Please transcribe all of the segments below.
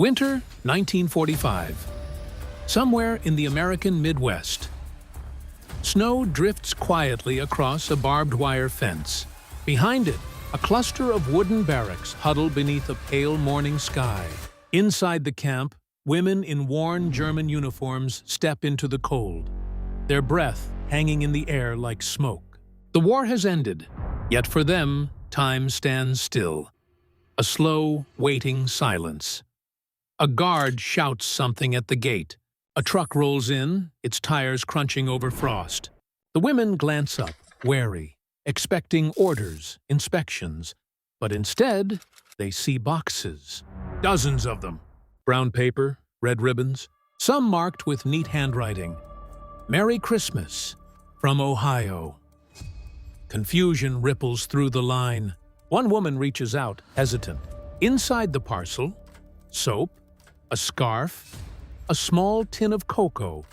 Winter 1945. Somewhere in the American Midwest. Snow drifts quietly across a barbed wire fence. Behind it, a cluster of wooden barracks huddle beneath a pale morning sky. Inside the camp, women in worn German uniforms step into the cold, their breath hanging in the air like smoke. The war has ended, yet for them, time stands still. A slow, waiting silence. A guard shouts something at the gate. A truck rolls in, its tires crunching over frost. The women glance up, wary, expecting orders, inspections. But instead, they see boxes. Dozens of them. Brown paper, red ribbons, some marked with neat handwriting. Merry Christmas, from Ohio. Confusion ripples through the line. One woman reaches out, hesitant. Inside the parcel, soap, a scarf, a small tin of cocoa,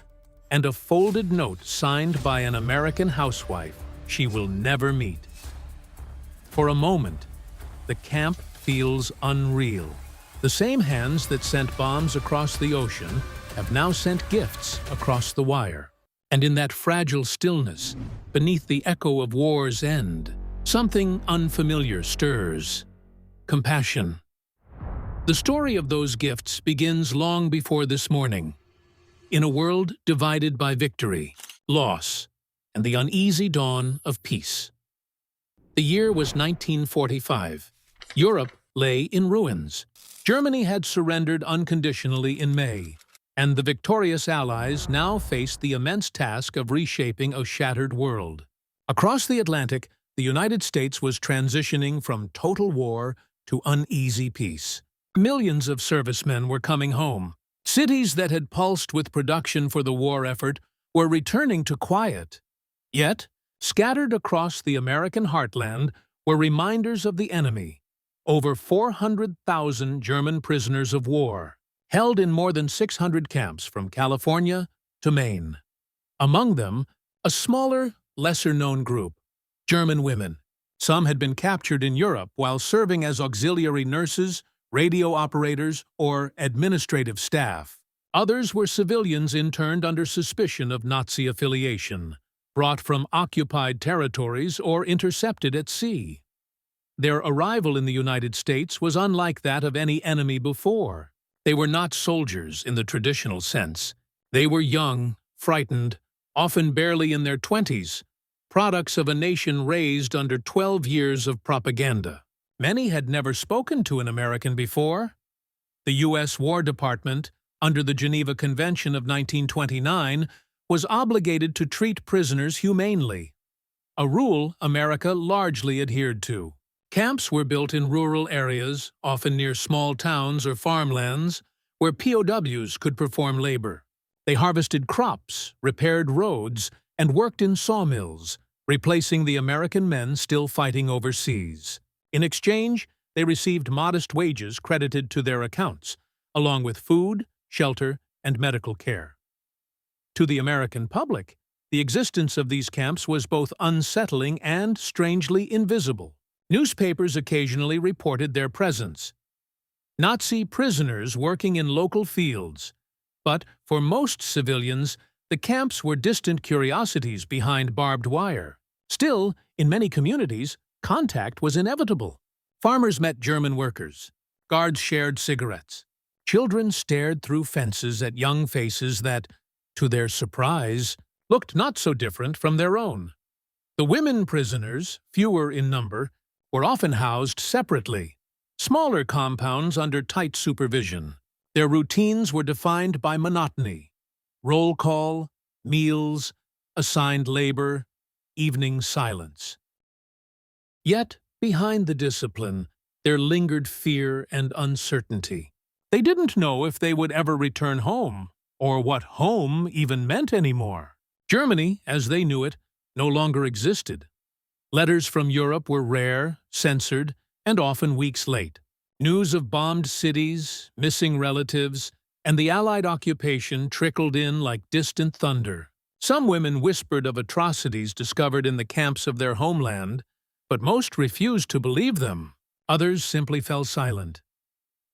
and a folded note signed by an American housewife she will never meet. For a moment, the camp feels unreal. The same hands that sent bombs across the ocean have now sent gifts across the wire. And in that fragile stillness, beneath the echo of war's end, something unfamiliar stirs. Compassion. The story of those gifts begins long before this morning. In a world divided by victory, loss, and the uneasy dawn of peace. The year was 1945. Europe lay in ruins. Germany had surrendered unconditionally in May, and the victorious Allies now faced the immense task of reshaping a shattered world. Across the Atlantic, the United States was transitioning from total war to uneasy peace. Millions of servicemen were coming home. Cities that had pulsed with production for the war effort were returning to quiet. Yet, scattered across the American heartland were reminders of the enemy. Over 400,000 German prisoners of war, held in more than 600 camps from California to Maine. Among them, a smaller, lesser-known group, German women. Some had been captured in Europe while serving as auxiliary nurses, radio operators, or administrative staff. Others were civilians interned under suspicion of Nazi affiliation, brought from occupied territories or intercepted at sea. Their arrival in the United States was unlike that of any enemy before. They were not soldiers in the traditional sense. They were young, frightened, often barely in their 20s, products of a nation raised under 12 years of propaganda. Many had never spoken to an American before. The U.S. War Department, under the Geneva Convention of 1929, was obligated to treat prisoners humanely, a rule America largely adhered to. Camps were built in rural areas, often near small towns or farmlands, where POWs could perform labor. They harvested crops, repaired roads, and worked in sawmills, replacing the American men still fighting overseas. In exchange, they received modest wages credited to their accounts, along with food, shelter, and medical care. To the American public, the existence of these camps was both unsettling and strangely invisible. Newspapers occasionally reported their presence. Nazi prisoners working in local fields. But for most civilians, the camps were distant curiosities behind barbed wire. Still, in many communities, contact was inevitable. Farmers met German workers. Guards shared cigarettes. Children stared through fences at young faces that, to their surprise, looked not so different from their own. The women prisoners, fewer in number, were often housed separately, smaller compounds under tight supervision. Their routines were defined by monotony: roll call, meals, assigned labor, evening silence. Yet, behind the discipline, there lingered fear and uncertainty. They didn't know if they would ever return home, or what home even meant anymore. Germany, as they knew it, no longer existed. Letters from Europe were rare, censored, and often weeks late. News of bombed cities, missing relatives, and the Allied occupation trickled in like distant thunder. Some women whispered of atrocities discovered in the camps of their homeland, but most refused to believe them. Others simply fell silent.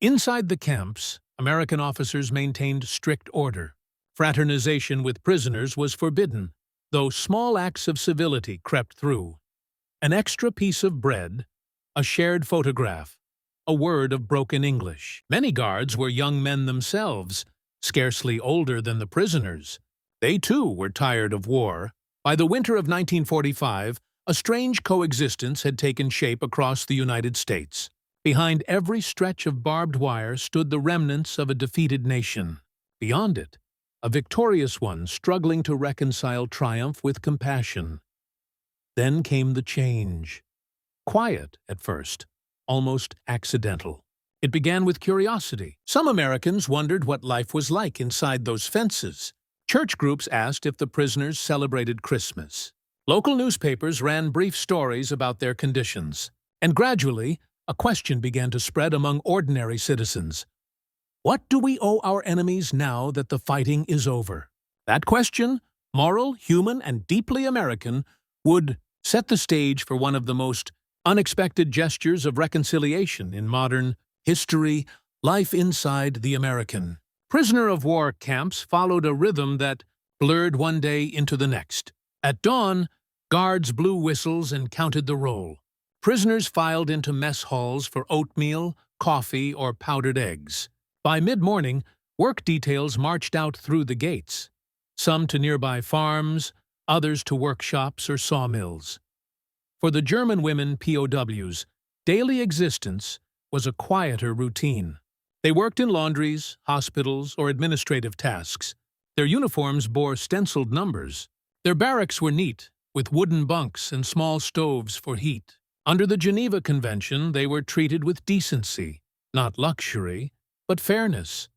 Inside the camps, American officers maintained strict order. Fraternization with prisoners was forbidden, though small acts of civility crept through. An extra piece of bread, a shared photograph, a word of broken English. Many guards were young men themselves, scarcely older than the prisoners. They too were tired of war. By the winter of 1945, a strange coexistence had taken shape across the United States. Behind every stretch of barbed wire stood the remnants of a defeated nation. Beyond it, a victorious one struggling to reconcile triumph with compassion. Then came the change. Quiet at first, almost accidental. It began with curiosity. Some Americans wondered what life was like inside those fences. Church groups asked if the prisoners celebrated Christmas. Local newspapers ran brief stories about their conditions. And gradually, a question began to spread among ordinary citizens. What do we owe our enemies now that the fighting is over? That question, moral, human, and deeply American, would set the stage for one of the most unexpected gestures of reconciliation in modern history, life inside the American prisoner of war camps followed a rhythm that blurred one day into the next. At dawn, guards blew whistles and counted the roll. Prisoners filed into mess halls for oatmeal, coffee, or powdered eggs. By mid-morning, work details marched out through the gates, some to nearby farms, others to workshops or sawmills. For the German women POWs, daily existence was a quieter routine. They worked in laundries, hospitals, or administrative tasks. Their uniforms bore stenciled numbers. Their barracks were neat, with wooden bunks and small stoves for heat. Under the Geneva Convention, they were treated with decency, not luxury, but fairness.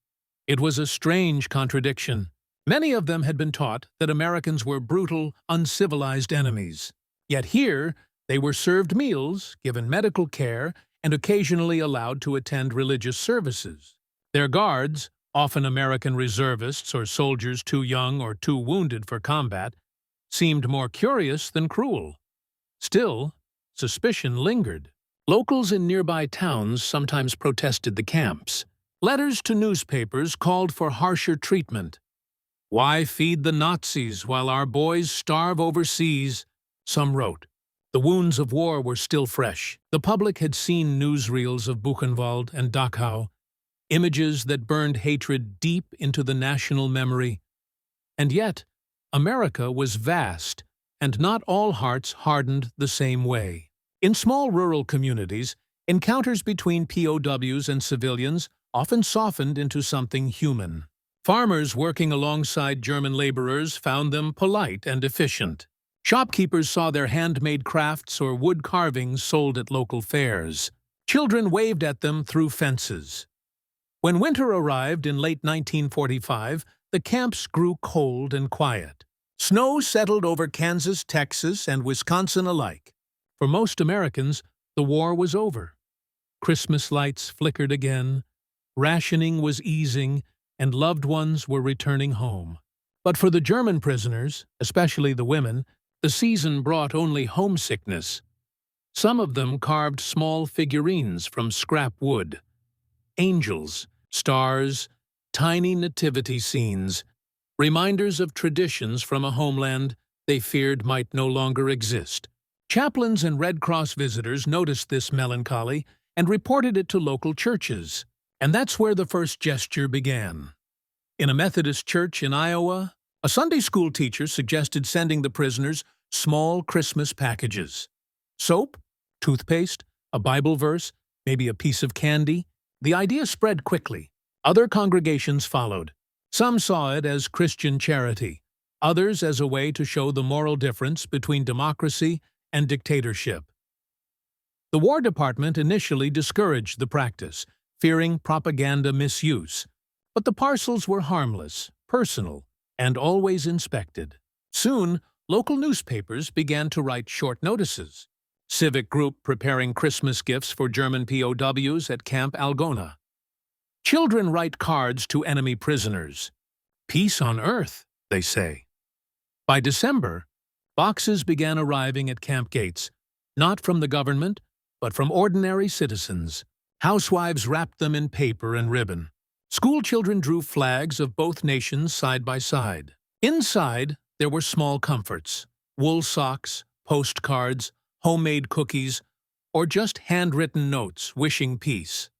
It was a strange contradiction. Many of them had been taught that Americans were brutal, uncivilized enemies. Yet here, they were served meals, given medical care, and occasionally allowed to attend religious services. Their guards, often American reservists or soldiers too young or too wounded for combat, seemed more curious than cruel. Still, suspicion lingered. Locals in nearby towns sometimes protested the camps. Letters to newspapers called for harsher treatment. "Why feed the Nazis while our boys starve overseas?" some wrote. The wounds of war were still fresh. The public had seen newsreels of Buchenwald and Dachau, images that burned hatred deep into the national memory. And yet, America was vast, and not all hearts hardened the same way. In small rural communities, encounters between POWs and civilians often softened into something human. Farmers working alongside German laborers found them polite and efficient. Shopkeepers saw their handmade crafts or wood carvings sold at local fairs. Children waved at them through fences. When winter arrived in late 1945, the camps grew cold and quiet. Snow settled over Kansas, Texas, and Wisconsin alike. For most Americans, the war was over. Christmas lights flickered again, rationing was easing, and loved ones were returning home. But for the German prisoners, especially the women, the season brought only homesickness. Some of them carved small figurines from scrap wood. Angels, stars, tiny nativity scenes, reminders of traditions from a homeland they feared might no longer exist. Chaplains and Red Cross visitors noticed this melancholy and reported it to local churches. And that's where the first gesture began. In a Methodist church in Iowa, a Sunday school teacher suggested sending the prisoners small Christmas packages. Soap, toothpaste, a Bible verse, maybe a piece of candy. The idea spread quickly. Other congregations followed. Some saw it as Christian charity, others as a way to show the moral difference between democracy and dictatorship. The War Department initially discouraged the practice, fearing propaganda misuse. But the parcels were harmless, personal, and always inspected. Soon, local newspapers began to write short notices. Civic group preparing Christmas gifts for German POWs at Camp Algona. Children write cards to enemy prisoners. Peace on earth, they say. By December, boxes began arriving at camp gates, not from the government, but from ordinary citizens. Housewives wrapped them in paper and ribbon. School children drew flags of both nations side by side. Inside, there were small comforts: wool socks, postcards, homemade cookies, or just handwritten notes wishing peace.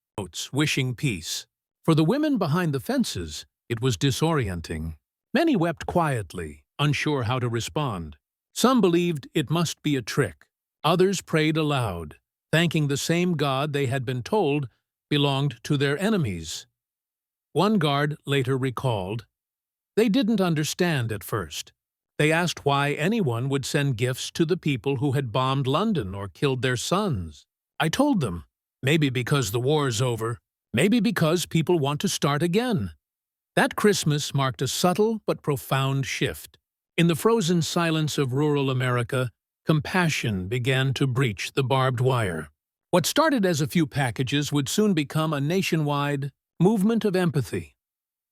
For the women behind the fences, it was disorienting. Many wept quietly, unsure how to respond. Some believed it must be a trick. Others prayed aloud, thanking the same God they had been told belonged to their enemies. One guard later recalled, "They didn't understand at first. They asked why anyone would send gifts to the people who had bombed London or killed their sons. I told them, maybe because the war's over, maybe because people want to start again." That Christmas marked a subtle but profound shift. In the frozen silence of rural America, compassion began to breach the barbed wire. What started as a few packages would soon become a nationwide movement of empathy,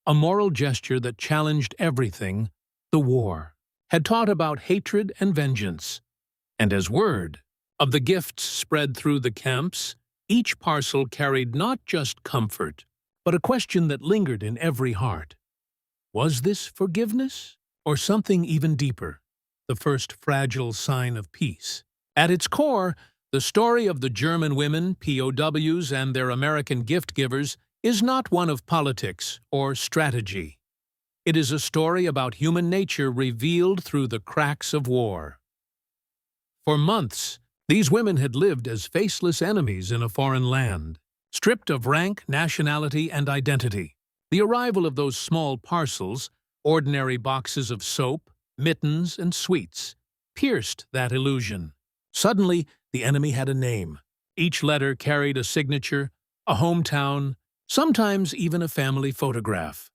a moral gesture that challenged everything the war had taught about hatred and vengeance. And as word of the gifts spread through the camps, each parcel carried not just comfort, but a question that lingered in every heart. Was this forgiveness, or something even deeper, the first fragile sign of peace? At its core, the story of the German women, POWs, and their American gift-givers is not one of politics or strategy. It is a story about human nature revealed through the cracks of war. For months, these women had lived as faceless enemies in a foreign land, stripped of rank, nationality, and identity. The arrival of those small parcels, ordinary boxes of soap, mittens, and sweets, pierced that illusion. Suddenly, the enemy had a name. Each letter carried a signature, a hometown, sometimes even a family photograph.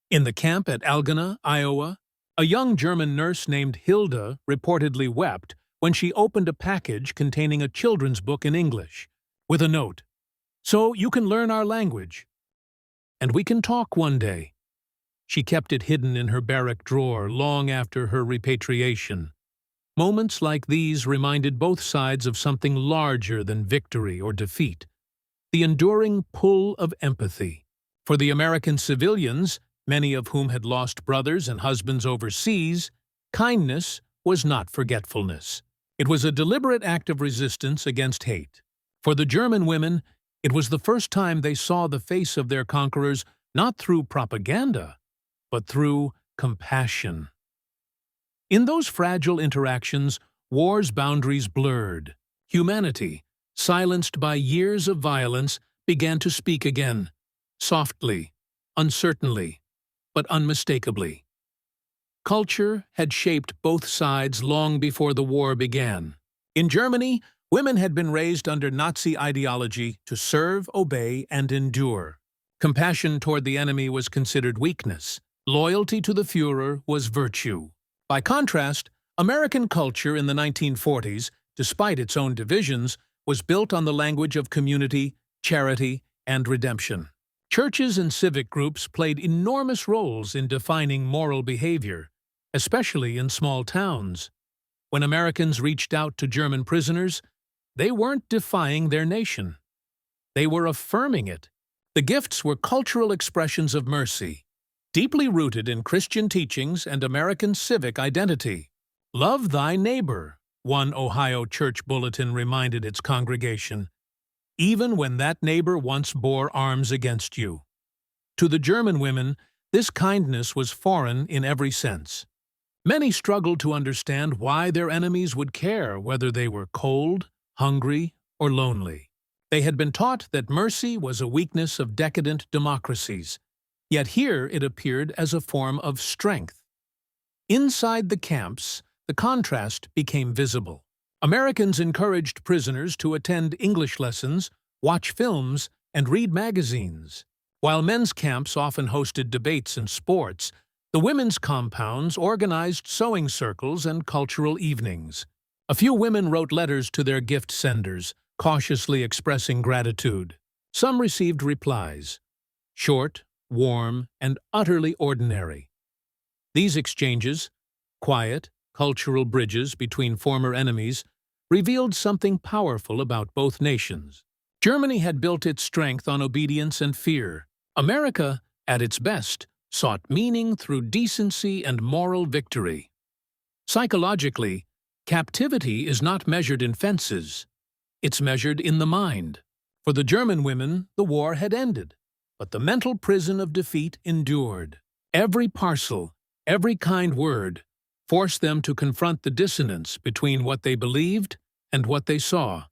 In the camp at Algona, Iowa, a young German nurse named Hilda reportedly wept when she opened a package containing a children's book in English, with a note, "So you can learn our language, and we can talk one day." She kept it hidden in her barrack drawer long after her repatriation. Moments like these reminded both sides of something larger than victory or defeat, the enduring pull of empathy. For the American civilians, many of whom had lost brothers and husbands overseas, kindness was not forgetfulness. It was a deliberate act of resistance against hate. For the German women, it was the first time they saw the face of their conquerors not through propaganda, but through compassion. In those fragile interactions, war's boundaries blurred. Humanity, silenced by years of violence, began to speak again, softly, uncertainly, but unmistakably. Culture had shaped both sides long before the war began. In Germany, women had been raised under Nazi ideology to serve, obey, and endure. Compassion toward the enemy was considered weakness. Loyalty to the Führer was virtue. By contrast, American culture in the 1940s, despite its own divisions, was built on the language of community, charity, and redemption. Churches and civic groups played enormous roles in defining moral behavior, especially in small towns. When Americans reached out to German prisoners, they weren't defying their nation. They were affirming it. The gifts were cultural expressions of mercy, deeply rooted in Christian teachings and American civic identity. "Love thy neighbor," one Ohio church bulletin reminded its congregation, "even when that neighbor once bore arms against you." To the German women, this kindness was foreign in every sense. Many struggled to understand why their enemies would care whether they were cold, hungry, or lonely. They had been taught that mercy was a weakness of decadent democracies, yet here it appeared as a form of strength. Inside the camps, the contrast became visible. Americans encouraged prisoners to attend English lessons, watch films, and read magazines. While men's camps often hosted debates and sports, the women's compounds organized sewing circles and cultural evenings. A few women wrote letters to their gift senders, cautiously expressing gratitude. Some received replies, short, warm, and utterly ordinary. These exchanges, quiet, cultural bridges between former enemies, revealed something powerful about both nations. Germany had built its strength on obedience and fear. America, at its best, sought meaning through decency and moral victory. Psychologically, captivity is not measured in fences. It's measured in the mind. For the German women, the war had ended, but the mental prison of defeat endured. Every parcel, every kind word, forced them to confront the dissonance between what they believed and what they saw.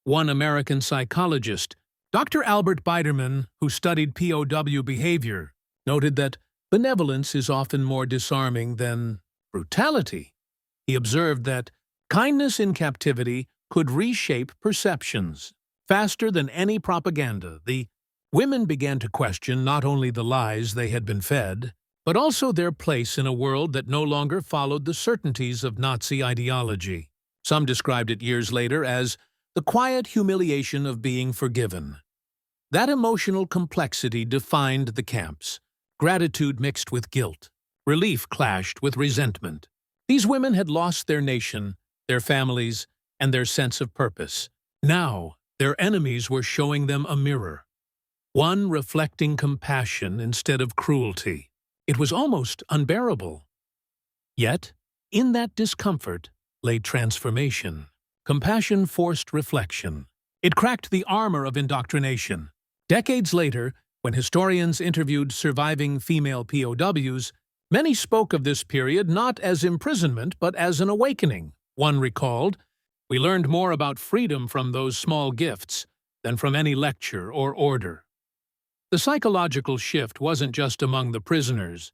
One American psychologist, Dr. Albert Biderman, who studied POW behavior, noted that benevolence is often more disarming than brutality. He observed that kindness in captivity could reshape perceptions. Faster than any propaganda, the women began to question not only the lies they had been fed, but also their place in a world that no longer followed the certainties of Nazi ideology. Some described it years later as the quiet humiliation of being forgiven. That emotional complexity defined the camps. Gratitude mixed with guilt. Relief clashed with resentment. These women had lost their nation, their families, and their sense of purpose. Now, their enemies were showing them a mirror. One reflecting compassion instead of cruelty. It was almost unbearable. Yet, in that discomfort lay transformation. Compassion forced reflection. It cracked the armor of indoctrination. Decades later, when historians interviewed surviving female POWs, many spoke of this period not as imprisonment but as an awakening. One recalled, "We learned more about freedom from those small gifts than from any lecture or order." The psychological shift wasn't just among the prisoners.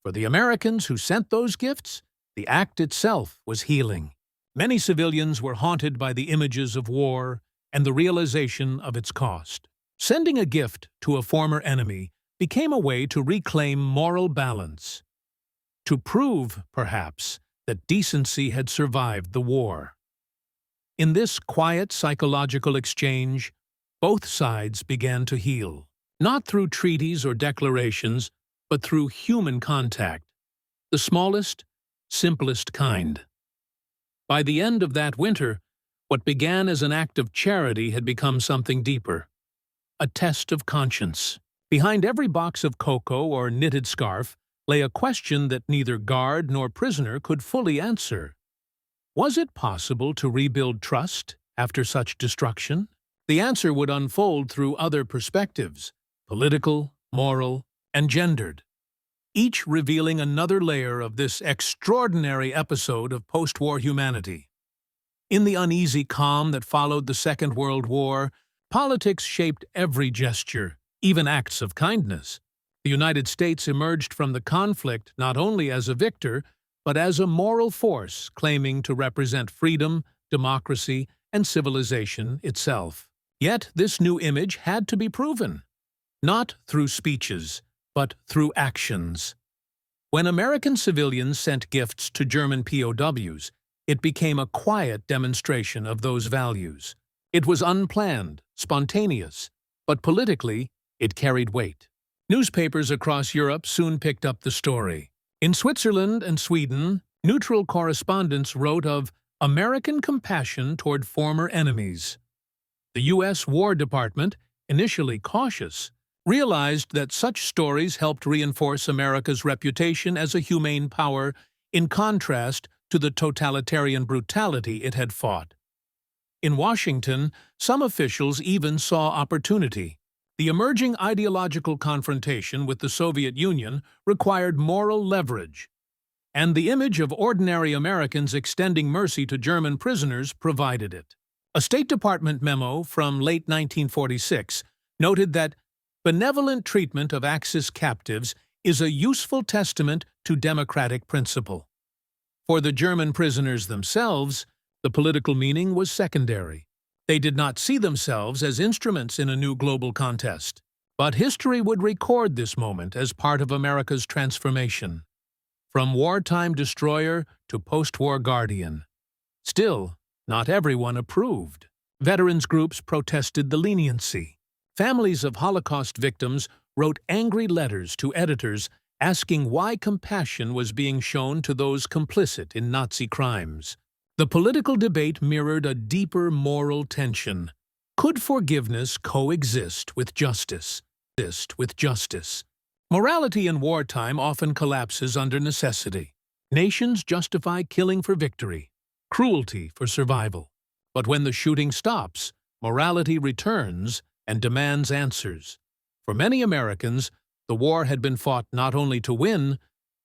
For the Americans who sent those gifts, the act itself was healing. Many civilians were haunted by the images of war and the realization of its cost. Sending a gift to a former enemy became a way to reclaim moral balance, to prove, perhaps, that decency had survived the war. In this quiet psychological exchange, both sides began to heal, not through treaties or declarations, but through human contact, the smallest, simplest kind. By the end of that winter, what began as an act of charity had become something deeper, a test of conscience. Behind every box of cocoa or knitted scarf lay a question that neither guard nor prisoner could fully answer. Was it possible to rebuild trust after such destruction? The answer would unfold through other perspectives, political, moral, and gendered, each revealing another layer of this extraordinary episode of post-war humanity. In the uneasy calm that followed the Second World War, politics shaped every gesture, even acts of kindness. The United States emerged from the conflict not only as a victor, but as a moral force claiming to represent freedom, democracy, and civilization itself. Yet this new image had to be proven, not through speeches, but through actions. When American civilians sent gifts to German POWs, it became a quiet demonstration of those values. It was unplanned, spontaneous, but politically, it carried weight. Newspapers across Europe soon picked up the story. In Switzerland and Sweden, neutral correspondents wrote of American compassion toward former enemies. The U.S. War Department, initially cautious, realized that such stories helped reinforce America's reputation as a humane power in contrast to the totalitarian brutality it had fought. In Washington, some officials even saw opportunity. The emerging ideological confrontation with the Soviet Union required moral leverage, and the image of ordinary Americans extending mercy to German prisoners provided it. A State Department memo from late 1946 noted that benevolent treatment of Axis captives is a useful testament to democratic principle. For the German prisoners themselves, the political meaning was secondary. They did not see themselves as instruments in a new global contest. But history would record this moment as part of America's transformation, from wartime destroyer to post-war guardian. Still, not everyone approved. Veterans groups protested the leniency. Families of Holocaust victims wrote angry letters to editors asking why compassion was being shown to those complicit in Nazi crimes. The political debate mirrored a deeper moral tension. Could forgiveness coexist with justice? coexist with justice. Morality in wartime often collapses under necessity. Nations justify killing for victory, cruelty for survival. But when the shooting stops, morality returns and demands answers. For many Americans, the war had been fought not only to win,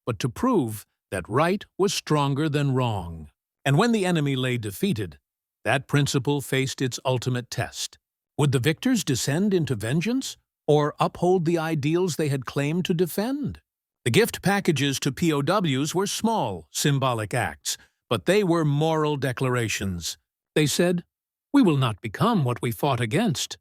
but to prove that right was stronger than wrong. And when the enemy lay defeated, that principle faced its ultimate test. Would the victors descend into vengeance, or uphold the ideals they had claimed to defend? The gift packages to POWs were small, symbolic acts, but they were moral declarations. They said, "We will not become what we fought against."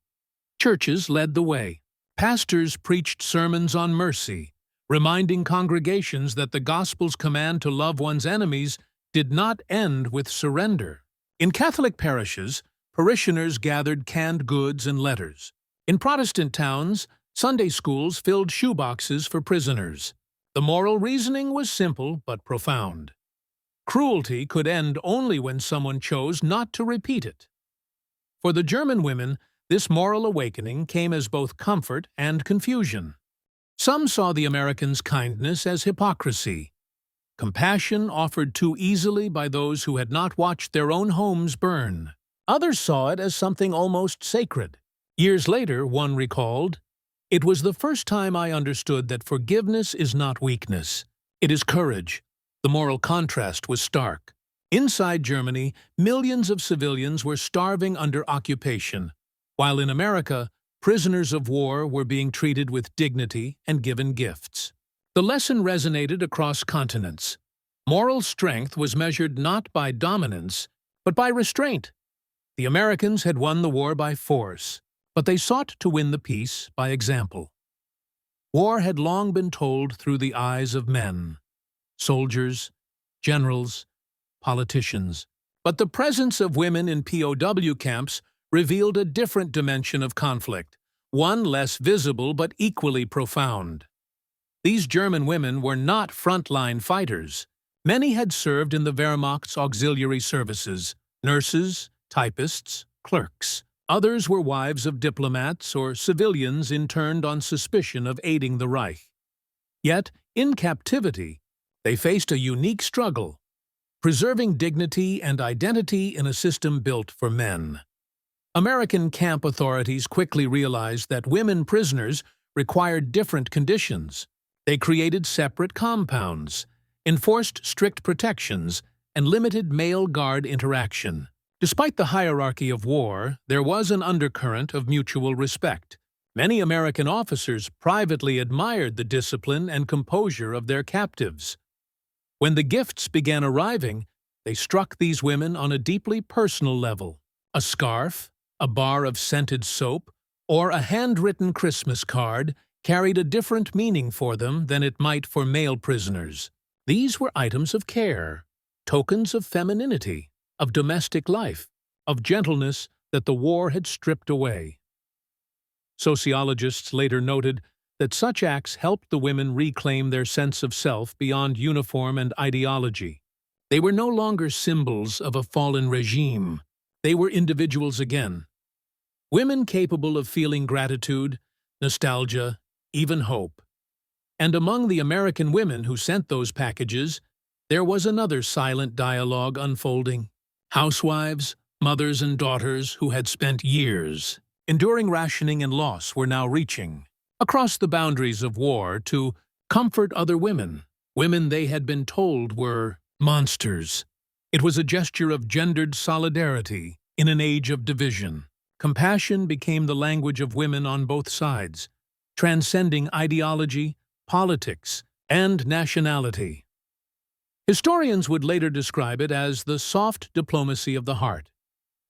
Churches led the way. Pastors preached sermons on mercy, reminding congregations that the gospel's command to love one's enemies did not end with surrender. In Catholic parishes, parishioners gathered canned goods and letters. In Protestant towns, Sunday schools filled shoeboxes for prisoners. The moral reasoning was simple but profound. Cruelty could end only when someone chose not to repeat it. For the German women, this moral awakening came as both comfort and confusion. Some saw the Americans' kindness as hypocrisy, compassion offered too easily by those who had not watched their own homes burn. Others saw it as something almost sacred. Years later, one recalled, "It was the first time I understood that forgiveness is not weakness. It is courage." The moral contrast was stark. Inside Germany, millions of civilians were starving under occupation, while in America, prisoners of war were being treated with dignity and given gifts. The lesson resonated across continents. Moral strength was measured not by dominance, but by restraint. The Americans had won the war by force, but they sought to win the peace by example. War had long been told through the eyes of men, soldiers, generals, politicians. But the presence of women in POW camps revealed a different dimension of conflict, one less visible but equally profound. These German women were not frontline fighters. Many had served in the Wehrmacht's auxiliary services, nurses, typists, clerks. Others were wives of diplomats or civilians interned on suspicion of aiding the Reich. Yet, in captivity, they faced a unique struggle, preserving dignity and identity in a system built for men. American camp authorities quickly realized that women prisoners required different conditions. They created separate compounds, enforced strict protections, and limited male guard interaction. Despite the hierarchy of war, there was an undercurrent of mutual respect. Many American officers privately admired the discipline and composure of their captives. When the gifts began arriving, they struck these women on a deeply personal level. A scarf, a bar of scented soap, or a handwritten Christmas card carried a different meaning for them than it might for male prisoners. These were items of care, tokens of femininity, of domestic life, of gentleness that the war had stripped away. Sociologists later noted that such acts helped the women reclaim their sense of self beyond uniform and ideology. They were no longer symbols of a fallen regime. They were individuals again. Women capable of feeling gratitude, nostalgia, even hope. And among the American women who sent those packages, there was another silent dialogue unfolding. Housewives, mothers and daughters who had spent years enduring rationing and loss were now reaching across the boundaries of war to comfort other women, women they had been told were monsters. It was a gesture of gendered solidarity in an age of division. Compassion became the language of women on both sides, transcending ideology, politics, and nationality. Historians would later describe it as the soft diplomacy of the heart.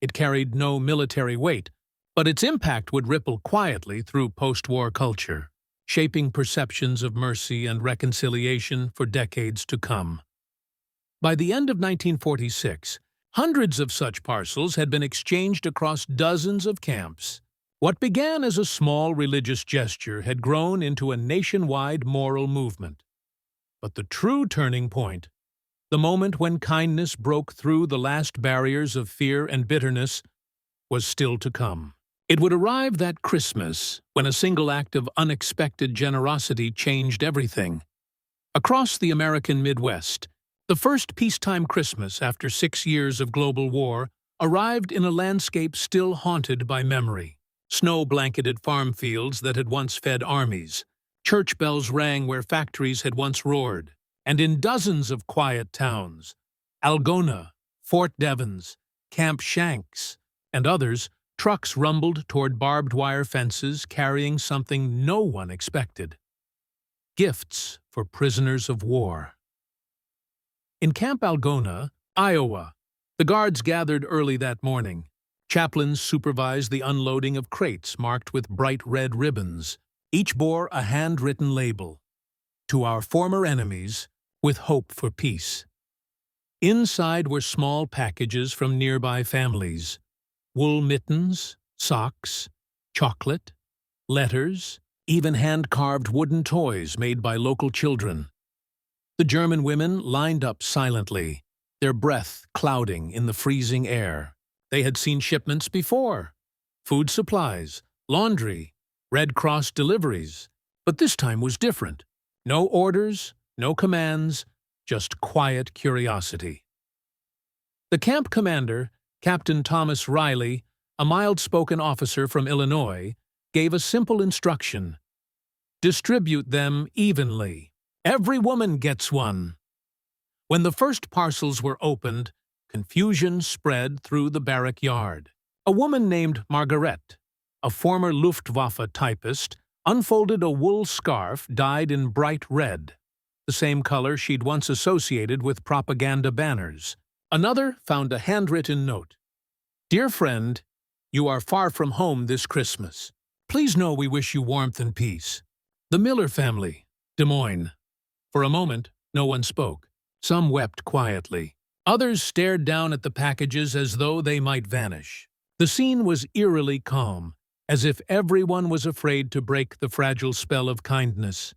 It carried no military weight, but its impact would ripple quietly through post-war culture, shaping perceptions of mercy and reconciliation for decades to come. By the end of 1946, hundreds of such parcels had been exchanged across dozens of camps. What began as a small religious gesture had grown into a nationwide moral movement. But the true turning point, the moment when kindness broke through the last barriers of fear and bitterness, was still to come. It would arrive that Christmas when a single act of unexpected generosity changed everything. Across the American Midwest, the first peacetime Christmas after 6 years of global war arrived in a landscape still haunted by memory. Snow-blanketed farm fields that had once fed armies, church bells rang where factories had once roared, and in dozens of quiet towns, Algona, Fort Devens, Camp Shanks, and others, trucks rumbled toward barbed wire fences carrying something no one expected: gifts for prisoners of war. In Camp Algona, Iowa, the guards gathered early that morning. Chaplains supervised the unloading of crates marked with bright red ribbons. Each bore a handwritten label: "To our former enemies, with hope for peace." Inside were small packages from nearby families: wool mittens, socks, chocolate, letters, even hand-carved wooden toys made by local children. The German women lined up silently, their breath clouding in the freezing air. They had seen shipments before: food supplies, laundry, Red Cross deliveries. But this time was different. No orders, no commands, just quiet curiosity. The camp commander, Captain Thomas Riley, a mild-spoken officer from Illinois, gave a simple instruction: distribute them evenly. Every woman gets one. When the first parcels were opened, confusion spread through the barrack yard. A woman named Margaret, a former Luftwaffe typist, unfolded a wool scarf dyed in bright red, the same color she'd once associated with propaganda banners. Another found a handwritten note: "Dear friend, you are far from home this Christmas. Please know we wish you warmth and peace. The Miller family, Des Moines." For a moment, no one spoke. Some wept quietly. Others stared down at the packages as though they might vanish. The scene was eerily calm, as if everyone was afraid to break the fragile spell of kindness.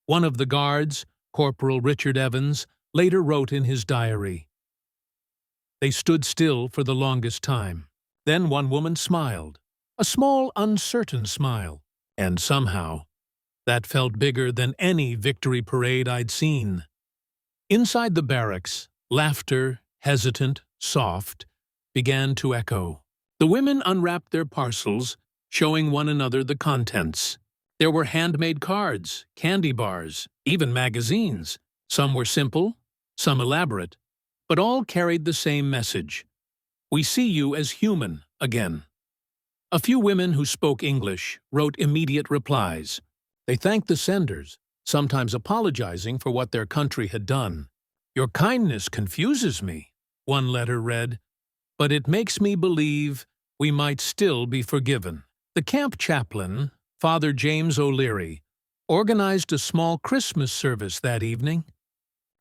One of the guards, Corporal Richard Evans, later wrote in his diary, "They stood still for the longest time. Then one woman smiled, a small, uncertain smile, and somehow, that felt bigger than any victory parade I'd seen." Inside the barracks, laughter, hesitant, soft, began to echo. The women unwrapped their parcels, showing one another the contents. There were handmade cards, candy bars, even magazines. Some were simple, some elaborate, but all carried the same message: we see you as human again. A few women who spoke English wrote immediate replies. They thanked the senders, sometimes apologizing for what their country had done. "Your kindness confuses me," one letter read, "but it makes me believe we might still be forgiven." The camp chaplain, Father James O'Leary, organized a small Christmas service that evening.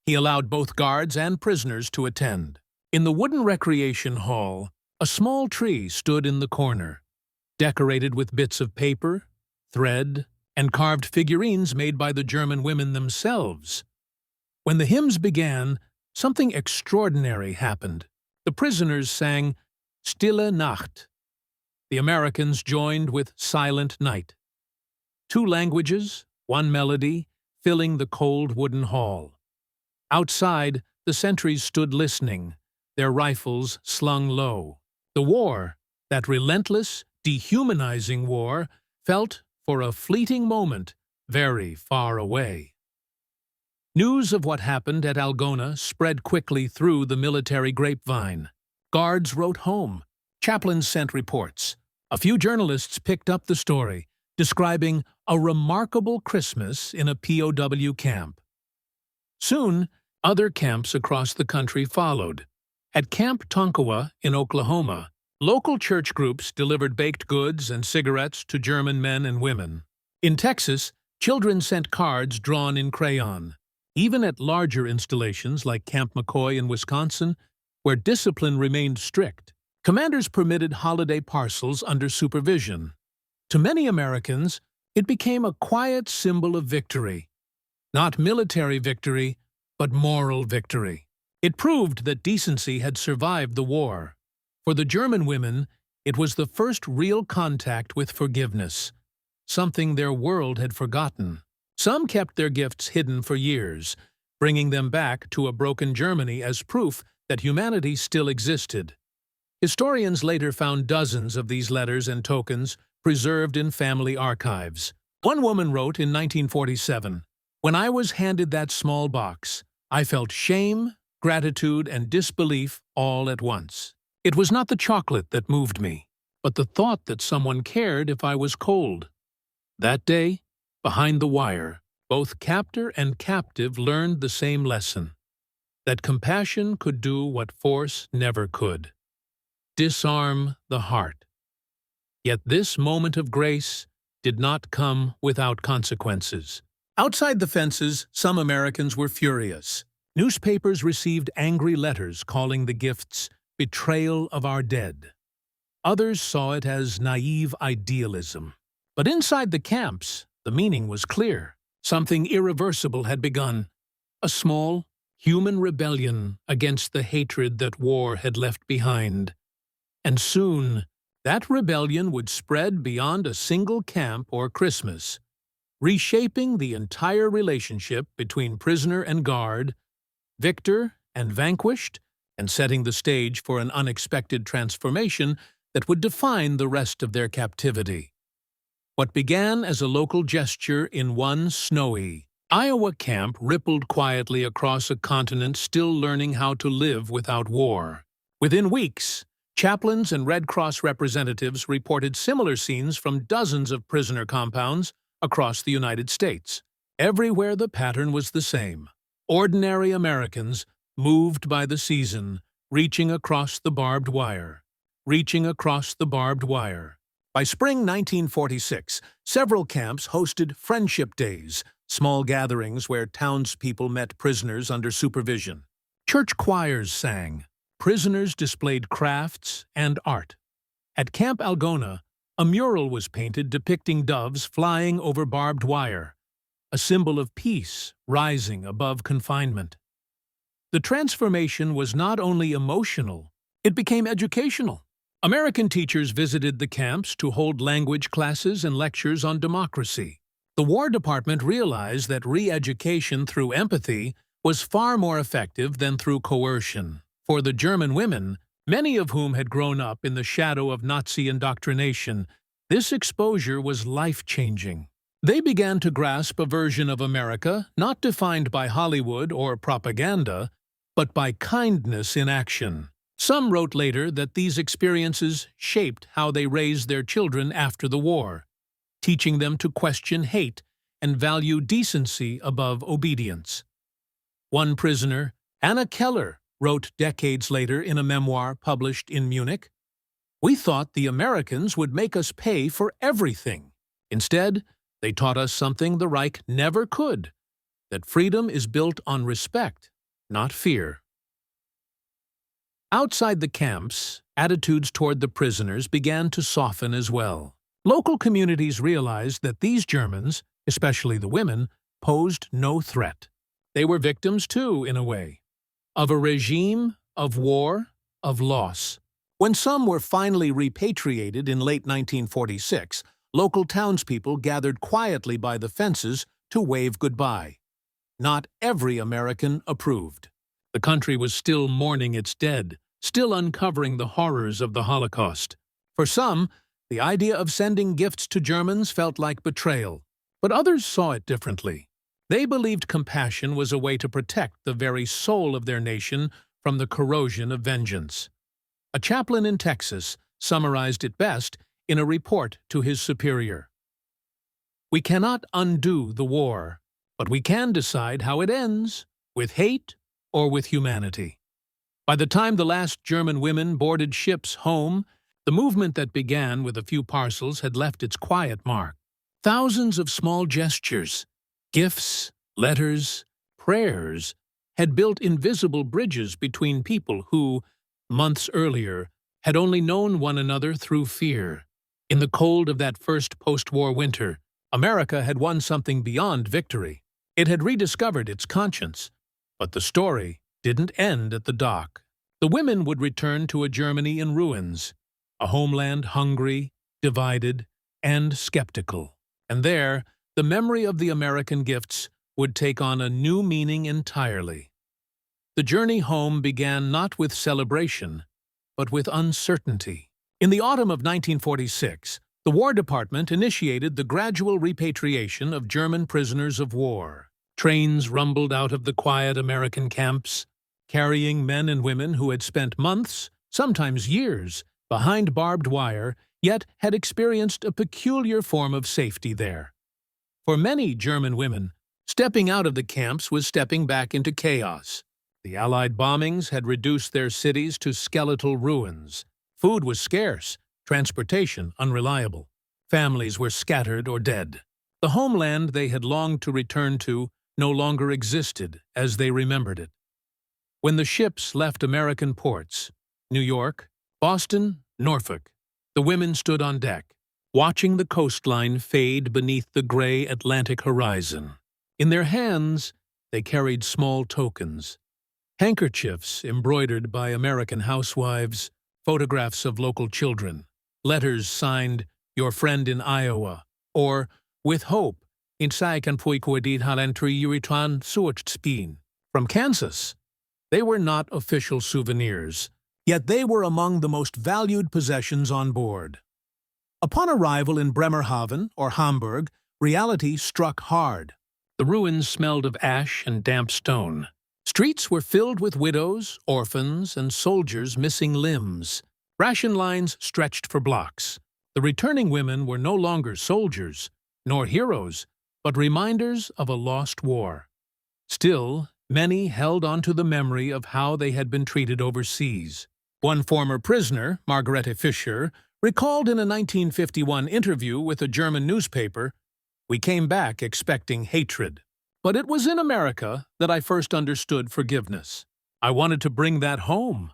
He allowed both guards and prisoners to attend. In the wooden recreation hall, a small tree stood in the corner, decorated with bits of paper, thread, and carved figurines made by the German women themselves. When the hymns began, something extraordinary happened. The prisoners sang Stille Nacht. The Americans joined with Silent Night. 2 languages, 1 melody, filling the cold wooden hall. Outside, the sentries stood listening, their rifles slung low. The war, that relentless, dehumanizing war, felt, for a fleeting moment, very far away. News of what happened at Algona spread quickly through the military grapevine. Guards wrote home. Chaplains sent reports. A few journalists picked up the story, describing a remarkable Christmas in a POW camp. Soon, other camps across the country followed. At Camp Tonkawa in Oklahoma, local church groups delivered baked goods and cigarettes to German men and women. In Texas, children sent cards drawn in crayon. Even at larger installations like Camp McCoy in Wisconsin, where discipline remained strict, commanders permitted holiday parcels under supervision. To many Americans, it became a quiet symbol of victory. Not military victory, but moral victory. It proved that decency had survived the war. For the German women, It was the first real contact with forgiveness, something their world had forgotten. Some kept their gifts hidden for years, bringing them back to a broken Germany as proof that humanity still existed. Historians later found dozens of these letters and tokens preserved in family archives. One woman wrote in 1947, "When I was handed that small box, I felt shame, gratitude, and disbelief all at once. It was not the chocolate that moved me, but the thought that someone cared if I was cold." That day, behind the wire, both captor and captive learned the same lesson: that compassion could do what force never could: disarm the heart. Yet this moment of grace did not come without consequences. Outside the fences, some Americans were furious. Newspapers received angry letters calling the gifts "betrayal of our dead." Others saw it as naive idealism. But inside the camps, the meaning was clear. Something irreversible had begun. A small, human rebellion against the hatred that war had left behind. And soon, that rebellion would spread beyond a single camp or Christmas, reshaping the entire relationship between prisoner and guard, victor and vanquished, and setting the stage for an unexpected transformation that would define the rest of their captivity. What began as a local gesture in one snowy Iowa camp rippled quietly across a continent still learning how to live without war. Within weeks, chaplains and Red Cross representatives reported similar scenes from dozens of prisoner compounds across the United States. Everywhere the pattern was the same: ordinary Americans, moved by the season, reaching across the barbed wire. By spring 1946, several camps hosted Friendship Days, small gatherings where townspeople met prisoners under supervision. Church choirs sang. Prisoners displayed crafts and art. At Camp Algona, a mural was painted depicting doves flying over barbed wire, a symbol of peace rising above confinement. The transformation was not only emotional, it became educational. American teachers visited the camps to hold language classes and lectures on democracy. The War Department realized that re-education through empathy was far more effective than through coercion. For the German women, many of whom had grown up in the shadow of Nazi indoctrination, this exposure was life-changing. They began to grasp a version of America not defined by Hollywood or propaganda, but by kindness in action. Some wrote later that these experiences shaped how they raised their children after the war, teaching them to question hate and value decency above obedience. One prisoner, Anna Keller, wrote decades later in a memoir published in Munich, "We thought the Americans would make us pay for everything. Instead, they taught us something the Reich never could, that freedom is built on respect, not fear." Outside the camps, attitudes toward the prisoners began to soften as well. Local communities realized that these Germans, especially the women, posed no threat. They were victims too, in a way, of a regime, of war, of loss. When some were finally repatriated in late 1946, local townspeople gathered quietly by the fences to wave goodbye. Not every American approved. The country was still mourning its dead, still uncovering the horrors of the Holocaust. For some, the idea of sending gifts to Germans felt like betrayal, but others saw it differently. They believed compassion was a way to protect the very soul of their nation from the corrosion of vengeance. A chaplain in Texas summarized it best in a report to his superior. "We cannot undo the war, but we can decide how it ends, with hate or with humanity." By the time the last German women boarded ships home, the movement that began with a few parcels had left its quiet mark. Thousands of small gestures, gifts, letters, prayers, had built invisible bridges between people who, months earlier, had only known one another through fear. In the cold of that first post-war winter, America had won something beyond victory. It had rediscovered its conscience. But the story didn't end at the dock. The women would return to a Germany in ruins, a homeland hungry, divided, and skeptical. And there, the memory of the American gifts would take on a new meaning entirely. The journey home began not with celebration, but with uncertainty. In the autumn of 1946, the War Department initiated the gradual repatriation of German prisoners of war. Trains rumbled out of the quiet American camps, carrying men and women who had spent months, sometimes years, behind barbed wire, yet had experienced a peculiar form of safety there. For many German women, stepping out of the camps was stepping back into chaos. The Allied bombings had reduced their cities to skeletal ruins. Food was scarce, transportation unreliable. Families were scattered or dead. The homeland they had longed to return to no longer existed as they remembered it. When the ships left American ports, New York, Boston, Norfolk, the women stood on deck, watching the coastline fade beneath the gray Atlantic horizon. In their hands, they carried small tokens, handkerchiefs embroidered by American housewives, photographs of local children, letters signed, "Your friend in Iowa," or, "With hope, in Saikan Puikuadit Halantri Yuritan Suochtspin." From Kansas. They were not official souvenirs, yet they were among the most valued possessions on board. Upon arrival in Bremerhaven, or Hamburg, reality struck hard. The ruins smelled of ash and damp stone. Streets were filled with widows, orphans, and soldiers missing limbs. Ration lines stretched for blocks. The returning women were no longer soldiers, nor heroes, but reminders of a lost war. Still, many held on to the memory of how they had been treated overseas. One former prisoner, Margarete Fischer, recalled in a 1951 interview with a German newspaper, "We came back expecting hatred. But it was in America that I first understood forgiveness. I wanted to bring that home."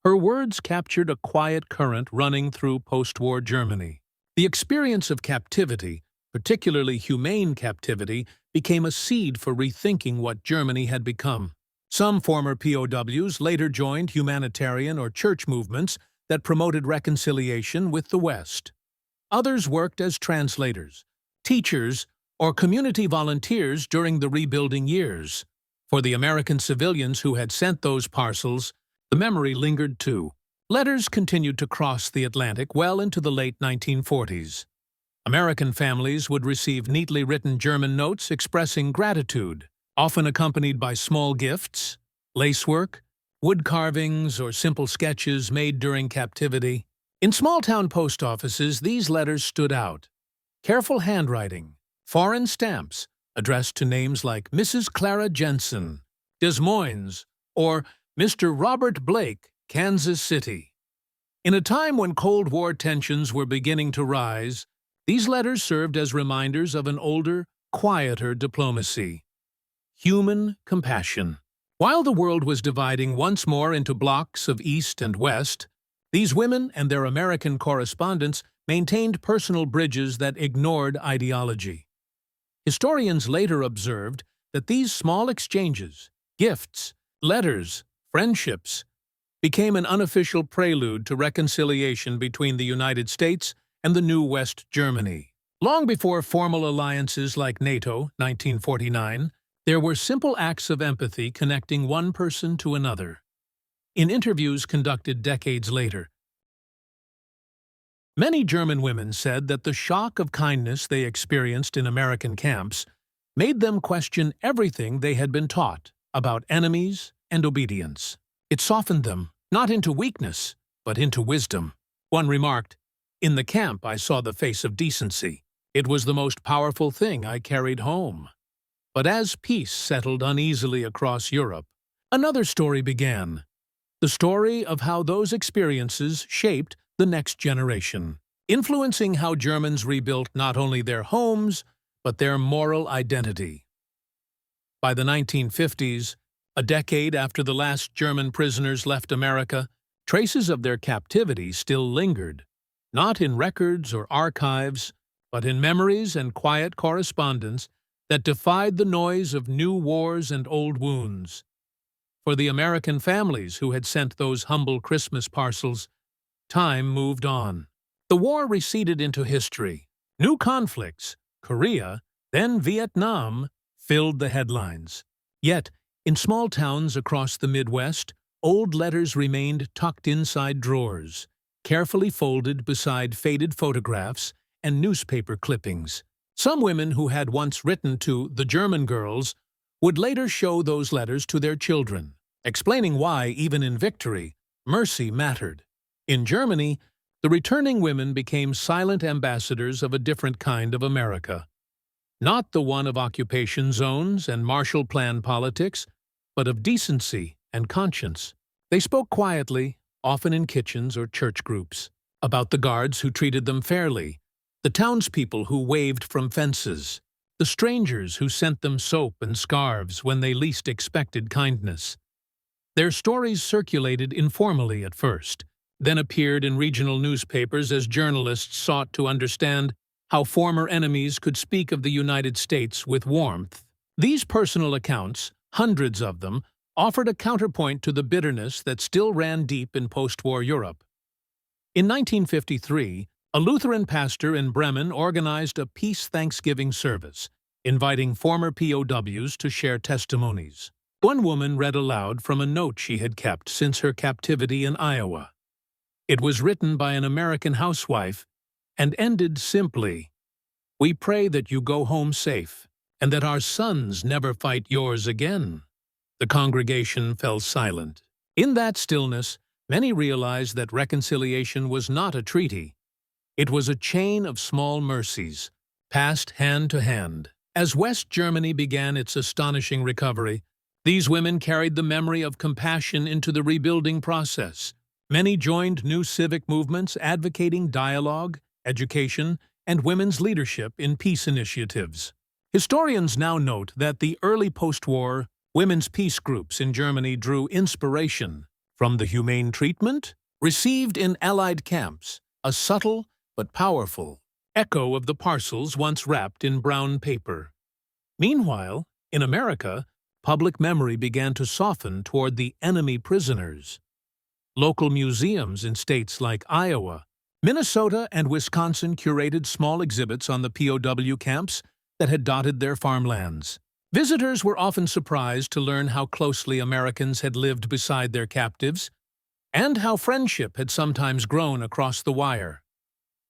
Her words captured a quiet current running through post-war Germany. The experience of captivity, particularly humane captivity, became a seed for rethinking what Germany had become. Some former POWs later joined humanitarian or church movements that promoted reconciliation with the West. Others worked as translators, teachers, or community volunteers during the rebuilding years. For the American civilians who had sent those parcels, the memory lingered too. Letters continued to cross the Atlantic well into the late 1940s. American families would receive neatly written German notes expressing gratitude, often accompanied by small gifts, lacework, wood carvings, or simple sketches made during captivity. In small-town post offices, these letters stood out. Careful handwriting, foreign stamps, addressed to names like Mrs. Clara Jensen, Des Moines, or Mr. Robert Blake, Kansas City. In a time when Cold War tensions were beginning to rise, these letters served as reminders of an older, quieter diplomacy. Human compassion. While the world was dividing once more into blocks of East and West, these women and their American correspondents maintained personal bridges that ignored ideology. Historians later observed that these small exchanges, gifts, letters, friendships, became an unofficial prelude to reconciliation between the United States and the new West Germany. Long before formal alliances like NATO, 1949, there were simple acts of empathy connecting one person to another. In interviews conducted decades later, many German women said that the shock of kindness they experienced in American camps made them question everything they had been taught about enemies and obedience. It softened them, not into weakness, but into wisdom. One remarked, "In the camp I saw the face of decency. It was the most powerful thing I carried home." But as peace settled uneasily across Europe, another story began. The story of how those experiences shaped the next generation, influencing how Germans rebuilt not only their homes, but their moral identity. By the 1950s, a decade after the last German prisoners left America, traces of their captivity still lingered, not in records or archives, but in memories and quiet correspondence that defied the noise of new wars and old wounds. For the American families who had sent those humble Christmas parcels, time moved on. The war receded into history. New conflicts, Korea, then Vietnam, filled the headlines. Yet, in small towns across the Midwest, old letters remained tucked inside drawers, carefully folded beside faded photographs and newspaper clippings. Some women who had once written to the German girls would later show those letters to their children, explaining why, even in victory, mercy mattered. In Germany, the returning women became silent ambassadors of a different kind of America. Not the one of occupation zones and Marshall Plan politics, but of decency and conscience. They spoke quietly, often in kitchens or church groups, about the guards who treated them fairly, the townspeople who waved from fences, the strangers who sent them soap and scarves when they least expected kindness. Their stories circulated informally at first, then appeared in regional newspapers as journalists sought to understand how former enemies could speak of the United States with warmth. These personal accounts, hundreds of them, offered a counterpoint to the bitterness that still ran deep in post-war Europe. In 1953, a Lutheran pastor in Bremen organized a peace Thanksgiving service, inviting former POWs to share testimonies. One woman read aloud from a note she had kept since her captivity in Iowa. It was written by an American housewife and ended simply, "We pray that you go home safe and that our sons never fight yours again." The congregation fell silent. In that stillness, many realized that reconciliation was not a treaty. It was a chain of small mercies, passed hand to hand. As West Germany began its astonishing recovery, these women carried the memory of compassion into the rebuilding process. Many joined new civic movements advocating dialogue, education, and women's leadership in peace initiatives. Historians now note that the early post-war women's peace groups in Germany drew inspiration from the humane treatment received in Allied camps, a subtle but powerful echo of the parcels once wrapped in brown paper. Meanwhile, in America, public memory began to soften toward the enemy prisoners. Local museums in states like Iowa, Minnesota, and Wisconsin curated small exhibits on the POW camps that had dotted their farmlands. Visitors were often surprised to learn how closely Americans had lived beside their captives, and how friendship had sometimes grown across the wire.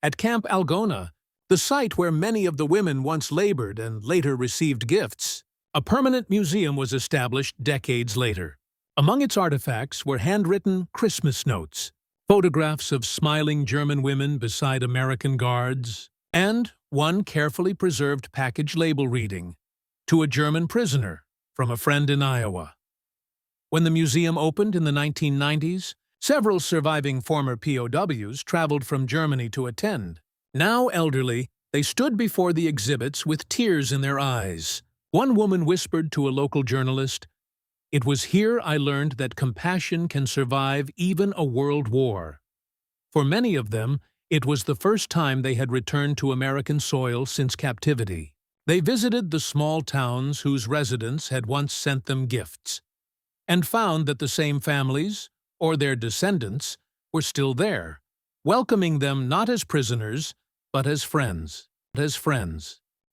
At Camp Algona, the site where many of the women once labored and later received gifts, a permanent museum was established decades later. Among its artifacts were handwritten Christmas notes, photographs of smiling German women beside American guards, and one carefully preserved package label reading, "To a German prisoner, from a friend in Iowa." When the museum opened in the 1990s, several surviving former POWs traveled from Germany to attend. Now elderly, they stood before the exhibits with tears in their eyes. One woman whispered to a local journalist, "It was here I learned that compassion can survive even a world war." For many of them, it was the first time they had returned to American soil since captivity. They visited the small towns whose residents had once sent them gifts, and found that the same families, or their descendants, were still there, welcoming them not as prisoners, but as friends.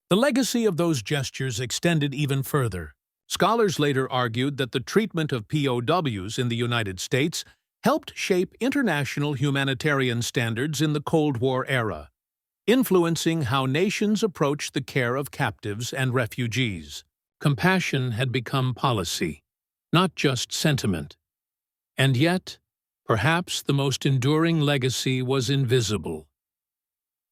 The legacy of those gestures extended even further. Scholars later argued that the treatment of POWs in the United States helped shape international humanitarian standards in the Cold War era, influencing how nations approach the care of captives and refugees. Compassion had become policy, not just sentiment. And yet, perhaps the most enduring legacy was invisible: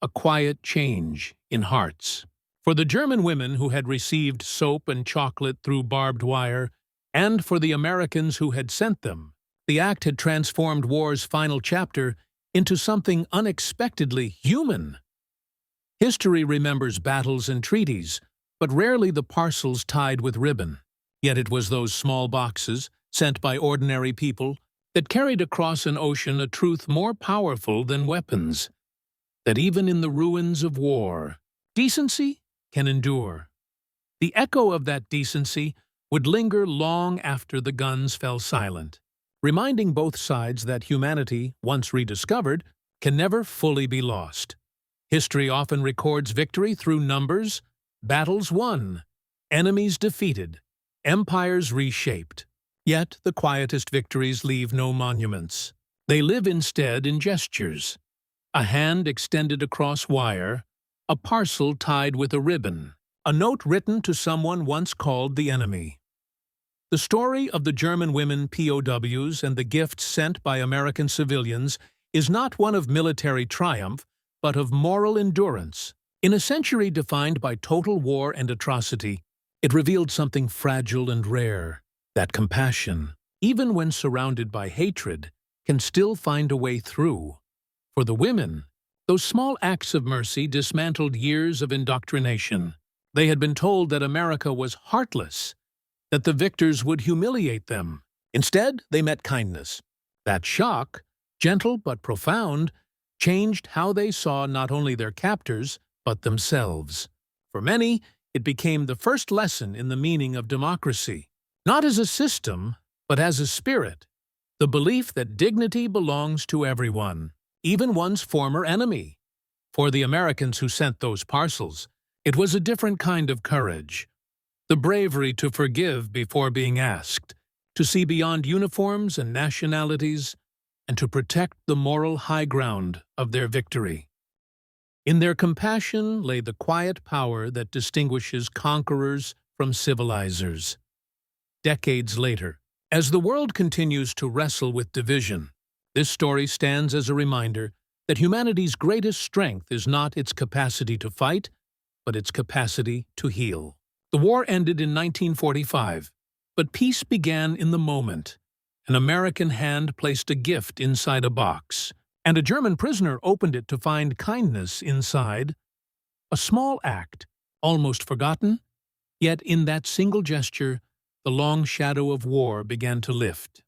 a quiet change in hearts. For the German women who had received soap and chocolate through barbed wire, and for the Americans who had sent them, the act had transformed war's final chapter into something unexpectedly human. History remembers battles and treaties, but rarely the parcels tied with ribbon. Yet it was those small boxes, sent by ordinary people, that carried across an ocean a truth more powerful than weapons: that even in the ruins of war, decency can endure. The echo of that decency would linger long after the guns fell silent. reminding both sides that humanity, once rediscovered, can never fully be lost. History often records victory through numbers, battles won, enemies defeated, empires reshaped. Yet the quietest victories leave no monuments. They live instead in gestures. A hand extended across wire, a parcel tied with a ribbon, a note written to someone once called the enemy. The story of the German women POWs and the gifts sent by American civilians is not one of military triumph, but of moral endurance. In a century defined by total war and atrocity, it revealed something fragile and rare, that compassion, even when surrounded by hatred, can still find a way through. For the women, those small acts of mercy dismantled years of indoctrination. They had been told that America was heartless, that the victors would humiliate them. Instead, they met kindness. That shock, gentle but profound, changed how they saw not only their captors, but themselves. For many, it became the first lesson in the meaning of democracy, not as a system, but as a spirit, the belief that dignity belongs to everyone, even one's former enemy. For the Americans who sent those parcels, it was a different kind of courage. The bravery to forgive before being asked, to see beyond uniforms and nationalities, and to protect the moral high ground of their victory. In their compassion lay the quiet power that distinguishes conquerors from civilizers. Decades later, as the world continues to wrestle with division, this story stands as a reminder that humanity's greatest strength is not its capacity to fight, but its capacity to heal. The war ended in 1945, but peace began in the moment. An American hand placed a gift inside a box, and a German prisoner opened it to find kindness inside. A small act, almost forgotten, yet in that single gesture, the long shadow of war began to lift.